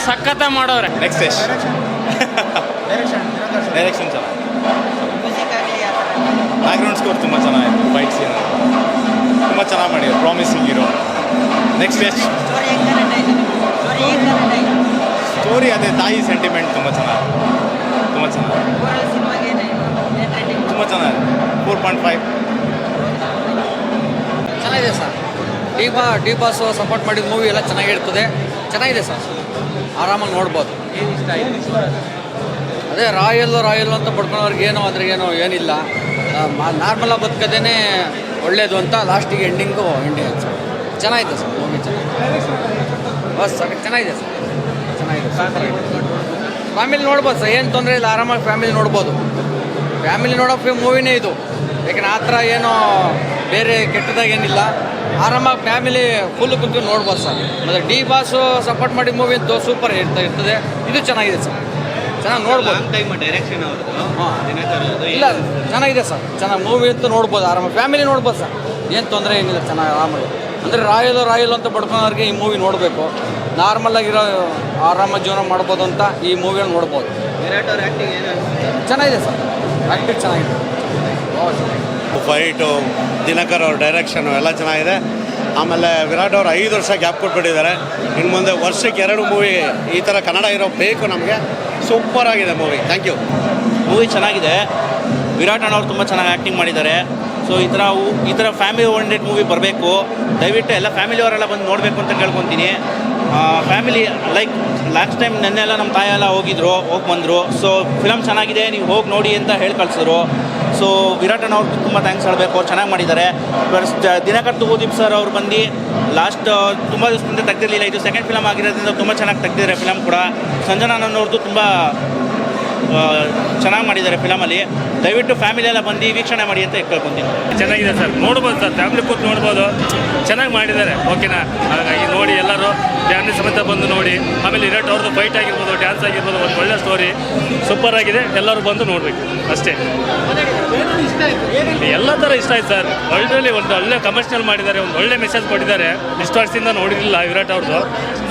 ಸಖತ್ತ ಮಾಡೋರೆ. Next S direction ಚೆನ್ನಾಗಿ, background score ತುಂಬ ಚೆನ್ನಾಗಿತ್ತು, ಫೈಟ್ ಸೀನ್ ತುಂಬ ಚೆನ್ನಾಗಿ ಮಾಡಿದ್ರು, ಪ್ರಾಮಿಸಿಂಗ್ ಇರೋ. ನೆಕ್ಸ್ಟ್ ಎಸ್ ಸ್ಟೋರಿ ಅದೇ ತಾಯಿ ಸೆಂಟಿಮೆಂಟ್ ತುಂಬ ಚೆನ್ನಾಗಿ, ತುಂಬ ಚೆನ್ನಾಗಿ, ತುಂಬ ಚೆನ್ನಾಗಿದೆ. 4.5 ಚೆನ್ನಾಗಿದೆ ಸರ್. ಡಿ ಬಾಸ್ ಸಪೋರ್ಟ್ ಮಾಡಿದ ಮೂವಿ ಎಲ್ಲ ಚೆನ್ನಾಗಿರ್ತದೆ, ಚೆನ್ನಾಗಿದೆ ಸರ್, ಆರಾಮಾಗಿ ನೋಡ್ಬೋದು. ಅದೇ ರಾಯಲ್ ಅಂತ ಪಡ್ಕೊಳ್ಳೋರ್ಗೆ ಏನೋ ಅದ್ರಿಗೇನೋ ಏನಿಲ್ಲ, ನಾರ್ಮಲಾಗಿ ಬದುಕದೇನೆ ಒಳ್ಳೇದು ಅಂತ ಲಾಸ್ಟಿಗೆ ಎಂಡಿಂಗು ಚೆನ್ನಾಗಿದೆ ಸರ್. ಮೂವಿ ಬಸ್ ಚೆನ್ನಾಗಿದೆ ಸರ್, ಚೆನ್ನಾಗಿದೆ. ಫ್ಯಾಮಿಲಿ ನೋಡ್ಬೋದು ಸರ್, ಏನು ತೊಂದರೆ ಇಲ್ಲ, ಆರಾಮಾಗಿ ಫ್ಯಾಮಿಲಿ ನೋಡ್ಬೋದು. ಫ್ಯಾಮಿಲಿ ನೋಡೋ ಮೂವಿನೇ ಇದು, ಯಾಕಂದ್ರೆ ಆ ಥರ ಏನೋ ಬೇರೆ ಕೆಟ್ಟದಾಗೇನಿಲ್ಲ, ಆರಾಮಾಗಿ ಫ್ಯಾಮಿಲಿ ಫುಲ್ ಕುಂತು ನೋಡ್ಬೋದು ಸರ್. ಮತ್ತು ಡಿ ಬಾಸು ಸಪೋರ್ಟ್ ಮಾಡಿದ ಮೂವಿ ಅಂತೂ ಸೂಪರ್ ಇರ್ತದೆ. ಇದು ಚೆನ್ನಾಗಿದೆ ಸರ್, ಚೆನ್ನಾಗಿ ನೋಡ್ಬೋದು. ಡೈರೆಕ್ಷನ್ ಇಲ್ಲ ಚೆನ್ನಾಗಿದೆ ಸರ್, ಚೆನ್ನಾಗಿ ಮೂವಿ ಅಂತೂ ನೋಡ್ಬೋದು, ಆರಾಮಾಗಿ ಫ್ಯಾಮಿಲಿ ನೋಡ್ಬೋದು ಸರ್, ಏನು ತೊಂದರೆ ಏನಿಲ್ಲ, ಚೆನ್ನಾಗಿ ಆರಾಮಾಗಿ. ಅಂದರೆ ರಾಯಲ್ ಅಂತ ಪಡ್ಕೊಳೋರಿಗೆ ಈ ಮೂವಿ ನೋಡಬೇಕು. ನಾರ್ಮಲಾಗಿರೋ ಆರಾಮ ಜೀವನ ಮಾಡ್ಬೋದು ಅಂತ ಈ ಮೂವಿಯಲ್ಲಿ ನೋಡ್ಬೋದು. ವಿರಾಟ್ ಅವ್ರ ಆ್ಯಕ್ಟಿಂಗ್ ಏನು ಚೆನ್ನಾಗಿದೆ ಸರ್, ಆ್ಯಕ್ಟಿಂಗ್ ಚೆನ್ನಾಗಿದೆ. ಫೈಟು, ದಿನಕರ್ ಅವ್ರ ಡೈರೆಕ್ಷನು ಎಲ್ಲ ಚೆನ್ನಾಗಿದೆ. ಆಮೇಲೆ ವಿರಾಟ್ ಅವ್ರು 5 ವರ್ಷ ಗ್ಯಾಪ್ ಕೊಟ್ಬಿಟ್ಟಿದ್ದಾರೆ. ಇನ್ನು ಮುಂದೆ ವರ್ಷಕ್ಕೆ 2 ಮೂವಿ ಈ ಥರ ಕನ್ನಡ ಇರೋ ಬೇಕು ನಮಗೆ. ಸೂಪರ್ ಆಗಿದೆ ಮೂವಿ. Thank you. ಮೂವಿ ಚೆನ್ನಾಗಿದೆ. ವಿರಾಟ್ ಅಣ್ಣವ್ರು ತುಂಬ ಚೆನ್ನಾಗಿ ಆ್ಯಕ್ಟಿಂಗ್ ಮಾಡಿದ್ದಾರೆ. ಸೊ ಈ ಥರ ಫ್ಯಾಮಿಲಿ ಓರಿಯೆಂಟೆಡ್ ಮೂವಿ ಬರಬೇಕು. ದಯವಿಟ್ಟು ಎಲ್ಲ ಫ್ಯಾಮಿಲಿಯವರೆಲ್ಲ ಬಂದು ನೋಡಬೇಕು ಅಂತ ಕೇಳ್ಕೊತೀನಿ. ಫ್ಯಾಮಿಲಿ ಲೈಕ್ ಲಾಸ್ಟ್ ಟೈಮ್ ನೆನ್ನೆಲ್ಲ ನಮ್ಮ ತಾಯೆಲ್ಲ ಹೋಗಿ ಬಂದರು. ಸೊ ಫಿಲಮ್ ಚೆನ್ನಾಗಿದೆ, ನೀವು ಹೋಗಿ ನೋಡಿ ಅಂತ ಹೇಳಿ ಕಳಿಸಿದ್ರು. ಸೊ ವಿರಾಟ್ ಅಣ್ಣವ್ರಿಗೆ ತುಂಬ ಥ್ಯಾಂಕ್ಸ್ ಹೇಳಬೇಕು, ಅವ್ರು ಚೆನ್ನಾಗಿ ಮಾಡಿದ್ದಾರೆ. ಪ್ಲಸ್ ದಿನಕರ್ ತೂಗುದೀಪ್ ಸರ್ ಅವ್ರು ಬಂದು ಲಾಸ್ಟ್ ತುಂಬ ದಿವಸದಿಂದ ತೆಗ್ದಿರಲಿಲ್ಲ, ಇದು ಸೆಕೆಂಡ್ ಫಿಲಮ್ ಆಗಿರೋದ್ರಿಂದ ತುಂಬ ಚೆನ್ನಾಗಿ ತೆಗ್ದಿದ್ದಾರೆ ಫಿಲಮ್ ಕೂಡ. ಸಂಜನಾ ಅನ್ನೋರ್ದು ತುಂಬ ಚೆನ್ನಾಗಿ ಮಾಡಿದ್ದಾರೆ ಫಿಲಮಲ್ಲಿ. ದಯವಿಟ್ಟು ಫ್ಯಾಮಿಲಿ ಎಲ್ಲ ಬಂದು ವೀಕ್ಷಣೆ ಮಾಡಿ ಅಂತ ಕೇಳ್ಕೊತೀನಿ. ಚೆನ್ನಾಗಿದೆ ಸರ್, ನೋಡ್ಬೋದು ಸರ್, ಫ್ಯಾಮಿಲಿ ಕೂತು ನೋಡ್ಬೋದು, ಚೆನ್ನಾಗಿ ಮಾಡಿದ್ದಾರೆ. ಓಕೆನಾ, ಹಾಗಾಗಿ ನೋಡಿ ಎಲ್ಲರೂ ಫ್ಯಾಮಿಲಿ ಸಮೇತ ಬಂದು ನೋಡಿ. ಆಮೇಲೆ ವಿರಾಟ್ ಅವ್ರದ್ದು ಫೈಟ್ ಆಗಿರ್ಬೋದು, ಡ್ಯಾನ್ಸ್ ಆಗಿರ್ಬೋದು, ಒಂದು ಒಳ್ಳೆ ಸ್ಟೋರಿ ಸೂಪರ್ ಆಗಿದೆ. ಎಲ್ಲರೂ ಬಂದು ನೋಡಬೇಕು ಅಷ್ಟೇ. ಎಲ್ಲ ಥರ ಇಷ್ಟ ಆಯ್ತು ಸರ್. ಒಳ್ಳೆ ಒಂದು ಒಳ್ಳೆ ಕಮರ್ಷಿಯಲ್ ಮಾಡಿದ್ದಾರೆ, ಒಂದು ಒಳ್ಳೆ ಮೆಸೇಜ್ ಕೊಟ್ಟಿದ್ದಾರೆ. ಇಷ್ಟು ವರ್ಷದಿಂದ ನೋಡಿರಲಿಲ್ಲ ವಿರಾಟ್ ಅವ್ರದ್ದು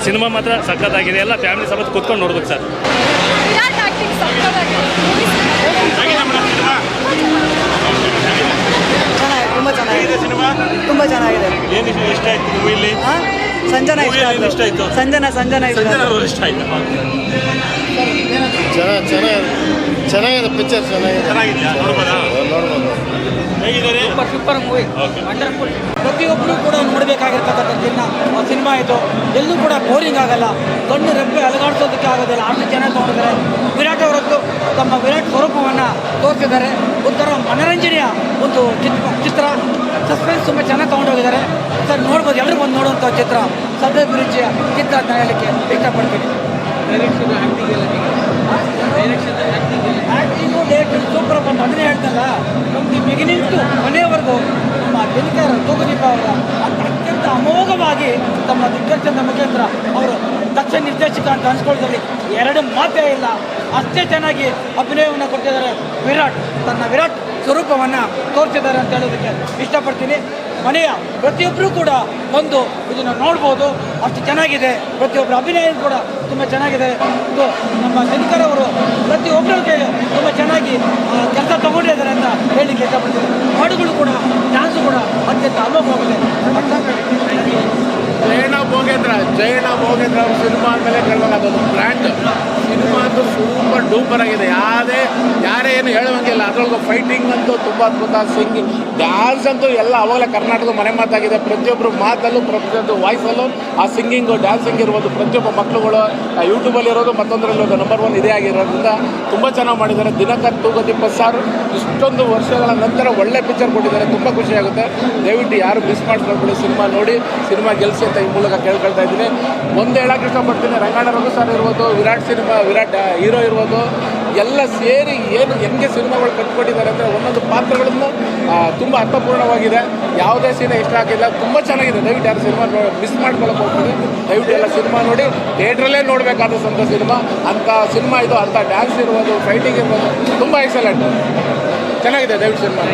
ಸಿನಿಮಾ, ಮಾತ್ರ ಸಖತ್ತಾಗಿದೆ. ಎಲ್ಲ ಫ್ಯಾಮಿಲಿ ಸಮೇತ ಕೂತ್ಕೊಂಡು ನೋಡ್ಬೇಕು ಸರ್. ತುಂಬ ಚೆನ್ನಾಗಿದೆ. ಏನು ಇಷ್ಟ ಆಯ್ತು ಮೂವಿಲಿ? ಸಂಜನಾ ಇಷ್ಟ ಆಯ್ತು. ಸಂಜನಾ ಇಷ್ಟ ಆಯ್ತು. ಚೆನ್ನಾಗಿದೆ ಪಿಕ್ಚರ್, ಚೆನ್ನಾಗಿದೆಯಾ? ನೋಡ್ಬೋದಾ? ಹೇಗಿದ್ದಾರೆ? Super movie, wonderful. ಪ್ರತಿಯೊಬ್ಬರು ಕೂಡ ನೋಡಬೇಕಾಗಿರ್ತಕ್ಕಂಥದ್ದನ್ನ ಸಿನಿಮಾ ಇದು. ಎಲ್ಲೂ ಕೂಡ ಬೋರಿಂಗ್ ಆಗಲ್ಲ, ಕಣ್ಣು ರೆಪ್ಪೆ ಅಲಗಾಡಿಸೋದಕ್ಕೆ ಆಗೋದಿಲ್ಲ, ಅಷ್ಟು ಚೆನ್ನಾಗಿ ತೊಗೊಂಡಿದ್ದಾರೆ. ವಿರಾಟ್ ಅವರದ್ದು ತಮ್ಮ ವಿರಾಟ್ ಸ್ವರೂಪವನ್ನು ತೋರಿಸಿದ್ದಾರೆ. ಒಂಥರ ಮನರಂಜನೆಯ ಒಂದು ಚಿತ್ರ, ಸಸ್ಪೆನ್ಸ್ ತುಂಬ ಚೆನ್ನಾಗಿ ತೊಗೊಂಡೋಗಿದ್ದಾರೆ ಸರ್. ನೋಡ್ಬೋದು, ಎಲ್ಲರೂ ಬಂದು ನೋಡುವಂಥ ಚಿತ್ರ, ಸದ್ಯಭಿರುಚಿಯ ಚಿತ್ರ ಅಂತ ಹೇಳಲಿಕ್ಕೆ ಇಷ್ಟಪಡ್ತೀನಿ. ಡೈರೆಕ್ಷನ್ ಸೂಪರ್ ಬಂದು ಅದನ್ನೇ ಹೇಳ್ತಲ್ಲ, ನಮ್ದು ಬಿಗಿನಿಂಗ್ ಟು ಕೊನೆಯವರೆಗೂ ನಮ್ಮ ದಿನಕರ್ ತೂಗುದೀಪ ಅವರ ಅತ್ಯಂತ ಅಮೋಘವಾಗಿ ತಮ್ಮ ದಿಗ್ದರ್ಶನದ ಮುಖೇಂದ್ರ ಅವರು ದಕ್ಷ ನಿರ್ದೇಶಕ ಅಂತ ಅನ್ಸ್ಕೊಳ್ಳೋದ್ರಲ್ಲಿ 2 ಮಾತೇ ಇಲ್ಲ. ಅಷ್ಟೇ ಚೆನ್ನಾಗಿ ಅಭಿನಯವನ್ನು ಕೊಟ್ಟಿದ್ದಾರೆ. ತನ್ನ ವಿರಾಟ್ ಸ್ವರೂಪವನ್ನು ತೋರಿಸಿದ್ದಾರೆ ಅಂತ ಹೇಳೋದಕ್ಕೆ ಇಷ್ಟಪಡ್ತೀನಿ. ಮನೆಯ ಪ್ರತಿಯೊಬ್ಬರೂ ಕೂಡ ಬಂದು ಇದನ್ನು ನೋಡ್ಬೋದು, ಅಷ್ಟು ಚೆನ್ನಾಗಿದೆ. ಪ್ರತಿಯೊಬ್ಬರ ಅಭಿನಯ ಕೂಡ ತುಂಬ ಚೆನ್ನಾಗಿದೆ. ಇದು ನಮ್ಮ ದಿನಕರ್ ಅವರು ಪ್ರತಿಯೊಬ್ಬರಿಗೆ ತುಂಬ ಚೆನ್ನಾಗಿ ಕೆಲಸ ತಗೊಂಡಿದ್ದಾರೆ ಅಂತ ಹೇಳಲಿಕ್ಕೆ ಇಷ್ಟಪಡ್ತೀನಿ. ಹಾಡುಗಳು ಕೂಡ, ಡ್ಯಾನ್ಸು ಕೂಡ ಅತ್ಯಂತ ಅಮೋಘವಾಗಿದೆ. ಜಯಣ್ಣ ಭೋಗೇಂದ್ರ ಅವ್ರ ಸಿನಿಮಾ ಅಂದಮೇಲೆ ಕೇಳಬೇಕಾದದು ಬ್ರ್ಯಾಂಡ್. ಸಿನಿಮಾ ಅಂತೂ ಸೂಪರ್ ಡೂಪರ್ ಆಗಿದೆ, ಯಾರೇ ಏನು ಹೇಳುವಂಗಿಲ್ಲ. ಅದರೊಳಗೆ ಫೈಟಿಂಗ್ ಅಂತೂ ತುಂಬ ಅದ್ಭುತ, ಸಿಂಗಿಂಗ್, ಡ್ಯಾನ್ಸ್ ಅಂತೂ ಎಲ್ಲ ಅವಾಗಲೇ ಕರ್ನಾಟಕದ ಮನೆ ಮಾತಾಗಿದೆ. ಪ್ರತಿಯೊಬ್ಬರು ಮಾತಲ್ಲೂ, ಪ್ರತಿಯೊಂದು ವಾಯ್ಸಲ್ಲೂ ಆ ಸಿಂಗಿಂಗು, ಡ್ಯಾನ್ಸಿಂಗ್ ಇರ್ಬೋದು, ಪ್ರತಿಯೊಬ್ಬ ಮಕ್ಕಳುಗಳು ಯೂಟ್ಯೂಬಲ್ಲಿ ಇರೋದು, ಮತ್ತೊಂದರಲ್ಲಿ ನಂಬರ್ 1 ಇದೇ ಆಗಿರೋದ್ರಿಂದ ತುಂಬ ಚೆನ್ನಾಗಿ ಮಾಡಿದ್ದಾರೆ. ದಿನಕರ್ ತೂಗುದೀಪ ಸರ್ ಇಷ್ಟೊಂದು ವರ್ಷಗಳ ನಂತರ ಒಳ್ಳೆ ಪಿಕ್ಚರ್ ಕೊಟ್ಟಿದ್ದಾರೆ, ತುಂಬ ಖುಷಿಯಾಗುತ್ತೆ. ದಯವಿಟ್ಟು ಯಾರು ಮಿಸ್ ಮಾಡ್ಕೊಳ್ಬಿಡಿ, ಸಿನಿಮಾ ನೋಡಿ, ಸಿನಿಮಾ ಗೆಲ್ಲಿಸಿ ಅಂತ ಈ ಮೂಲಕ ಕೇಳ್ಕೊಳ್ತಾ ಇದ್ದೀನಿ. ಒಂದು ಹೇಳೋಕ್ಕೆ ಇಷ್ಟಪಡ್ತೀನಿ, ರಂಗಣ್ಣ ರಘು ಸರ್ ಇರ್ಬೋದು, ವಿರಾಟ್ ಹೀರೋ ಇರ್ಬೋದು, ಎಲ್ಲ ಸೇರಿ ಹೆಂಗೆ ಸಿನಿಮಾಗಳು ಕಟ್ಕೊಟ್ಟಿದ್ದಾರೆ ಅಂದರೆ ಒಂದೊಂದು ಪಾತ್ರಗಳನ್ನು ತುಂಬ ಅರ್ಥಪೂರ್ಣವಾಗಿದೆ. ಯಾವುದೇ ಸೀನೆ ಇಷ್ಟ ಆಗಿಲ್ಲ, ತುಂಬ ಚೆನ್ನಾಗಿದೆ. ದಯವಿಟ್ಟು ಯಾರು ಸಿನಿಮಾ ಮಿಸ್ ಮಾಡ್ಕೊಳ್ಳೋಕೆ ಹೋಗ್ತೀನಿ. ದಯವಿಟ್ಟು ಎಲ್ಲ ಸಿನಿಮಾ ನೋಡಿ, ಥಿಯೇಟ್ರಲ್ಲೇ ನೋಡಬೇಕಾದಂಥ ಸಿನಿಮಾ. ಅಂಥ ಸಿನಿಮಾ ಇದು, ಅಂಥ ಡ್ಯಾನ್ಸ್ ಇರ್ಬೋದು, ಫೈಟಿಂಗ್ ಇರ್ಬೋದು, ತುಂಬ ಎಕ್ಸಲೆಂಟ್, ಚೆನ್ನಾಗಿದೆ. ದಯವಿಟ್ಟು ಸಿನಿಮಾ